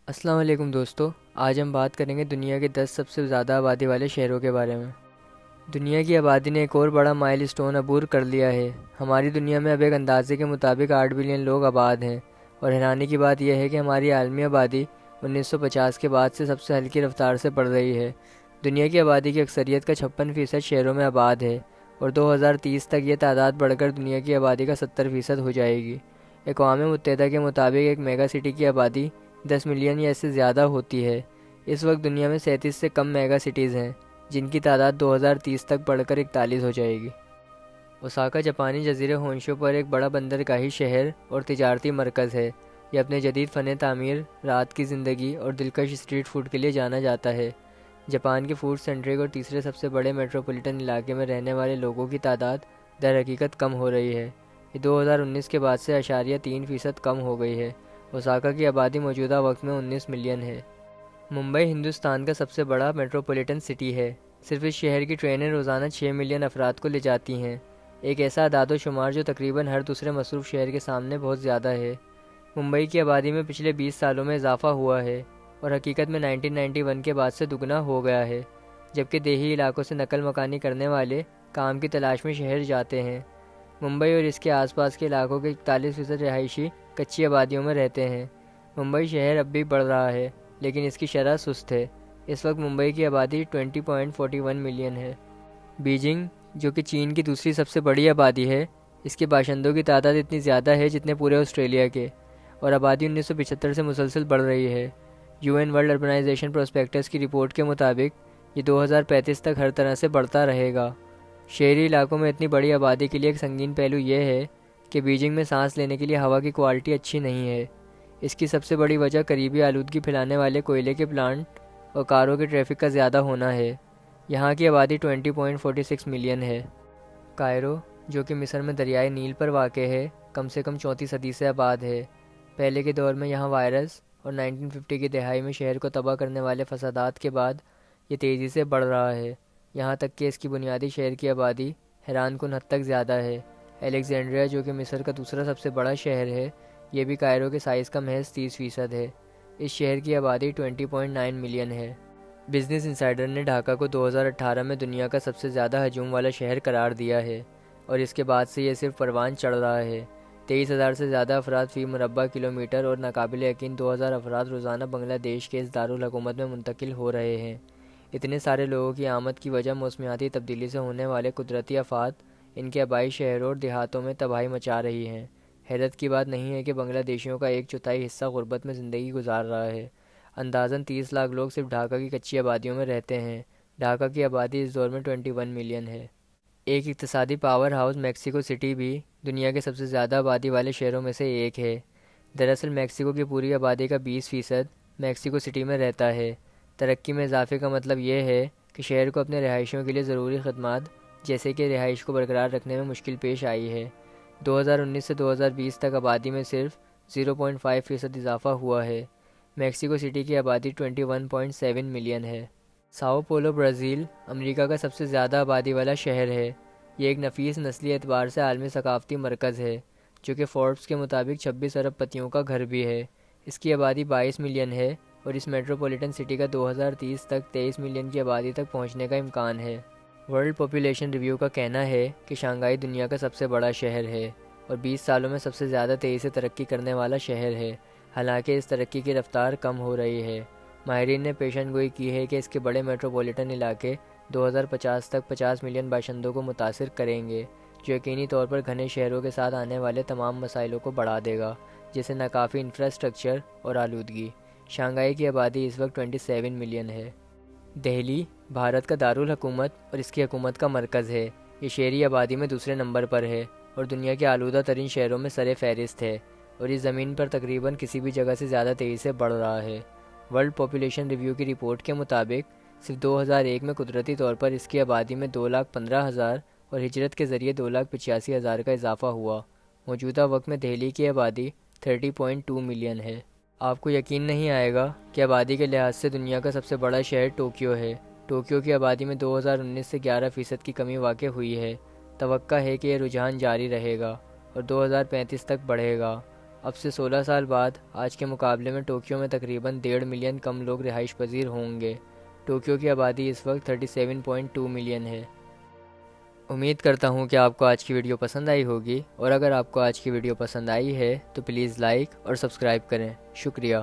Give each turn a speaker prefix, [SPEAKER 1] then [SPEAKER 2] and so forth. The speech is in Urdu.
[SPEAKER 1] السلام علیکم دوستو، آج ہم بات کریں گے دنیا کے 10 سب سے زیادہ آبادی والے شہروں کے بارے میں۔ دنیا کی آبادی نے ایک اور بڑا مائل سٹون عبور کر لیا ہے۔ ہماری دنیا میں اب ایک اندازے کے مطابق 8 بلین لوگ آباد ہیں، اور حیرانی کی بات یہ ہے کہ ہماری عالمی آبادی 1950 کے بعد سے سب سے ہلکی رفتار سے بڑھ رہی ہے۔ دنیا کی آبادی کی اکثریت کا 56% شہروں میں آباد ہے، اور 2030 تک یہ تعداد بڑھ کر دنیا کی آبادی کا 70% ہو جائے گی۔ اقوام متحدہ کے مطابق ایک میگا سٹی کی آبادی 10 ملین یا اس سے زیادہ ہوتی ہے۔ اس وقت دنیا میں 37 سے کم میگا سٹیز ہیں، جن کی تعداد 2030 تک بڑھ کر 41 ہو جائے گی۔ اوساکا جاپانی جزیرے ہونشو پر ایک بڑا بندرگاہی شہر اور تجارتی مرکز ہے۔ یہ اپنے جدید فن تعمیر، رات کی زندگی اور دلکش اسٹریٹ فوڈ کے لیے جانا جاتا ہے۔ جاپان کے فوڈ سینٹرک اور تیسرے سب سے بڑے میٹروپولیٹن علاقے میں رہنے والے لوگوں کی تعداد در حقیقت کم ہو رہی ہے۔ یہ 2019 کے بعد سے 3% کم ہو گئی ہے۔ اوساکا کی آبادی موجودہ وقت میں 19 ملین ہے۔ ممبئی ہندوستان کا سب سے بڑا میٹروپولیٹن سٹی ہے۔ صرف اس شہر کی ٹرینیں روزانہ 6 ملین افراد کو لے جاتی ہیں، ایک ایسا اعداد و شمار جو تقریباً ہر دوسرے مصروف شہر کے سامنے بہت زیادہ ہے۔ ممبئی کی آبادی میں پچھلے 20 سالوں میں اضافہ ہوا ہے، اور حقیقت میں 1991 کے بعد سے دگنا ہو گیا ہے، جبکہ دیہی علاقوں سے نقل مکانی کرنے والے کام کی تلاش میں شہر جاتے ہیں۔ ممبئی اور اس کے آس پاس کے علاقوں کے 41% رہائشی کچی آبادیوں میں رہتے ہیں۔ ممبئی شہر اب بھی بڑھ رہا ہے، لیکن اس کی شرح سست ہے۔ اس وقت ممبئی کی آبادی 20.41 ملین ہے۔ بیجنگ، جو کہ چین کی دوسری سب سے بڑی آبادی ہے، اس کے باشندوں کی تعداد اتنی زیادہ ہے جتنے پورے آسٹریلیا کے، اور آبادی 1975 سے مسلسل بڑھ رہی ہے۔ U N world urbanisation prospects کی رپورٹ کے مطابق یہ 2035 تک ہر طرح سے بڑھتا رہے گا۔ شہری علاقوں میں اتنی بڑی آبادی کے لیے ایک سنگین پہلو یہ ہے کہ بیجنگ میں سانس لینے کے لیے ہوا کی کوالٹی اچھی نہیں ہے۔ اس کی سب سے بڑی وجہ قریبی آلودگی پھیلانے والے کوئلے کے پلانٹ اور کاروں کے ٹریفک کا زیادہ ہونا ہے۔ یہاں کی آبادی 20.46 ملین ہے۔ کائرو، جو کہ مصر میں دریائے نیل پر واقع ہے، کم سے کم 34 صدی سے آباد ہے۔ پہلے کے دور میں یہاں وائرس اور 1950 کی دہائی میں شہر کو تباہ کرنے والے فسادات کے بعد یہ تیزی سے بڑھ رہا ہے، یہاں تک کہ اس کی بنیادی شہر کی آبادی حیران کن حد تک زیادہ ہے۔ الیگزینڈریا، جو کہ مصر کا دوسرا سب سے بڑا شہر ہے، یہ بھی کائرو کے سائز کا محض 30% ہے۔ اس شہر کی آبادی 20.9 ملین ہے۔ بزنس انسائیڈر نے ڈھاکہ کو 2018 میں دنیا کا سب سے زیادہ ہجوم والا شہر قرار دیا ہے، اور اس کے بعد سے یہ صرف پروان چڑھ رہا ہے۔ 23,000 سے زیادہ افراد فی مربع کلومیٹر اور ناقابل یقین 2,000 افراد روزانہ بنگلہ دیش کے اس دارالحکومت میں منتقل ہو رہے ہیں۔ اتنے سارے لوگوں کی آمد کی وجہ موسمیاتی تبدیلی سے ہونے والے قدرتی آفات ان کے آبائی شہروں اور دیہاتوں میں تباہی مچا رہی ہیں۔ حیرت کی بات نہیں ہے کہ بنگلہ دیشیوں کا 1/4 حصہ غربت میں زندگی گزار رہا ہے۔ اندازاً 30 لاکھ لوگ صرف ڈھاکہ کی کچی آبادیوں میں رہتے ہیں۔ ڈھاکہ کی آبادی اس دور میں 21 ملین ہے۔ ایک اقتصادی پاور ہاؤس میکسیکو سٹی بھی دنیا کے سب سے زیادہ آبادی والے شہروں میں سے ایک ہے۔ دراصل میکسیکو کی پوری آبادی کا 20% میکسیکو سٹی میں رہتا ہے۔ ترقی میں اضافے کا مطلب یہ ہے کہ شہر کو اپنے رہائشیوں کے لیے ضروری خدمات جیسے کہ رہائش کو برقرار رکھنے میں مشکل پیش آئی ہے۔ 2019 سے 2020 تک آبادی میں صرف 0.5% اضافہ ہوا ہے۔ میکسیکو سٹی کی آبادی 21.7 ملین ہے۔ ساؤ پولو برازیل امریکہ کا سب سے زیادہ آبادی والا شہر ہے۔ یہ ایک نفیس نسلی اعتبار سے عالمی ثقافتی مرکز ہے، جو کہ فوربس کے مطابق 26 ارب پتیوں کا گھر بھی ہے۔ اس کی آبادی 22 ملین ہے، اور اس میٹروپولیٹن سٹی کا 2030 تک 23 ملین کی آبادی تک پہنچنے کا امکان ہے۔ ورلڈ پاپولیشن ریویو کا کہنا ہے کہ شنگھائی دنیا کا سب سے بڑا شہر ہے اور 20 سالوں میں سب سے زیادہ تیزی سے ترقی کرنے والا شہر ہے، حالانکہ اس ترقی کی رفتار کم ہو رہی ہے۔ ماہرین نے پیشن گوئی کی ہے کہ اس کے بڑے میٹروپولیٹن علاقے 2050 تک 50 ملین باشندوں کو متاثر کریں گے، جو یقینی طور پر گھنے شہروں کے ساتھ آنے والے تمام مسائلوں کو بڑھا دے گا، جیسے ناکافی انفراسٹرکچر اور آلودگی۔ شنگھائی کی آبادی اس وقت 27 ملین ہے۔ دہلی بھارت کا دارالحکومت اور اس کی حکومت کا مرکز ہے۔ یہ شہری آبادی میں دوسرے نمبر پر ہے اور دنیا کے آلودہ ترین شہروں میں سر فہرست ہے، اور اس زمین پر تقریباً کسی بھی جگہ سے زیادہ تیزی سے بڑھ رہا ہے۔ ورلڈ پاپولیشن ریویو کی رپورٹ کے مطابق صرف 2001 میں قدرتی طور پر اس کی آبادی میں 2,15,000 اور ہجرت کے ذریعے 2,85,000 کا اضافہ ہوا۔ موجودہ وقت میں دہلی کی آبادی 30.2 ملین ہے۔ آپ کو یقین نہیں آئے گا کہ آبادی کے لحاظ سے دنیا کا سب سے بڑا شہر ٹوکیو ہے۔ ٹوکیو کی آبادی میں 2019 سے 11% کی کمی واقع ہوئی ہے۔ توقع ہے کہ یہ رجحان جاری رہے گا اور 2035 تک بڑھے گا۔ اب سے 16 سال بعد آج کے مقابلے میں ٹوکیو میں تقریباً 1.5 ملین کم لوگ رہائش پذیر ہوں گے۔ ٹوکیو کی آبادی اس وقت 37.2 ملین ہے۔ امید کرتا ہوں کہ آپ کو آج کی ویڈیو پسند آئی ہوگی، اور اگر آپ کو آج کی ویڈیو پسند آئی ہے تو پلیز لائک اور سبسکرائب کریں۔ شکریہ۔